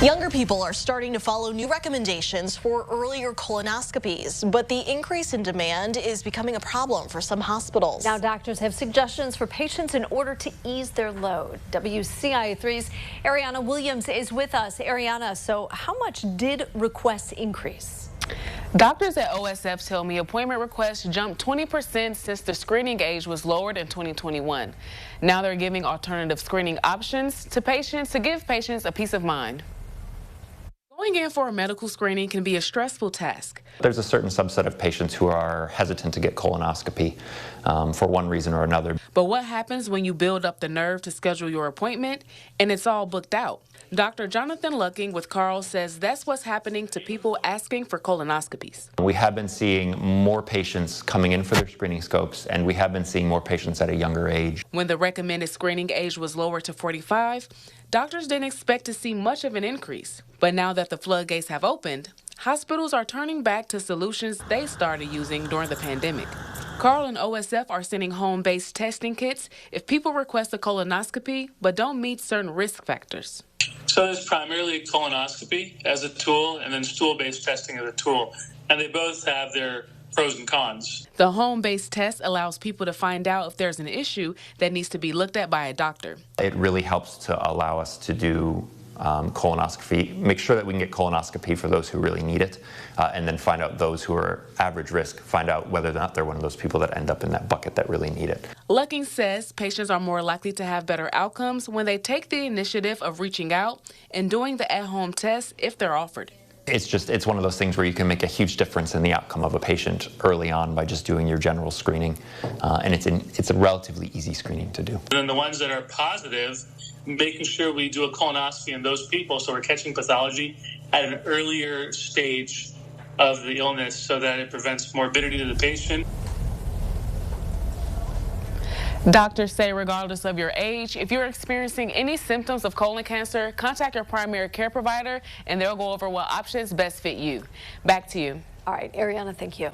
Younger people are starting to follow new recommendations for earlier colonoscopies, but the increase in demand is becoming a problem for some hospitals. Now doctors have suggestions for patients in order to ease their load. WCIA3's Ariana Williams is with us. Ariana, so how much did requests increase? Doctors at OSF tell me appointment requests jumped 20% since the screening age was lowered in 2021. Now they're giving alternative screening options to patients to give patients a peace of mind. Going in for a medical screening can be a stressful task. There's a certain subset of patients who are hesitant to get colonoscopy for one reason or another. But what happens when you build up the nerve to schedule your appointment and it's all booked out? Dr. Jonathan Lucking with Carl says that's what's happening to people asking for colonoscopies. We have been seeing more patients coming in for their screening scopes, and we have been seeing more patients at a younger age. When the recommended screening age was lowered to 45, doctors didn't expect to see much of an increase. But now that the floodgates have opened, hospitals are turning back to solutions they started using during the pandemic. Carl and OSF are sending home-based testing kits if people request a colonoscopy but don't meet certain risk factors. So there's primarily colonoscopy as a tool and then stool-based testing as a tool. And they both have their pros and cons. The home-based test allows people to find out if there's an issue that needs to be looked at by a doctor. It really helps to allow us to do colonoscopy, make sure that we can get colonoscopy for those who really need it, and then find out those who are average risk, find out whether or not they're one of those people that end up in that bucket that really need it. Lucking says patients are more likely to have better outcomes when they take the initiative of reaching out and doing the at-home test if they're offered. It's one of those things where you can make a huge difference in the outcome of a patient early on by just doing your general screening, and it's a relatively easy screening to do. And then the ones that are positive, making sure we do a colonoscopy in those people so we're catching pathology at an earlier stage of the illness so that it prevents morbidity to the patient. Doctors say regardless of your age, if you're experiencing any symptoms of colon cancer, contact your primary care provider and they'll go over what options best fit you. Back to you. All right, Ariana, thank you.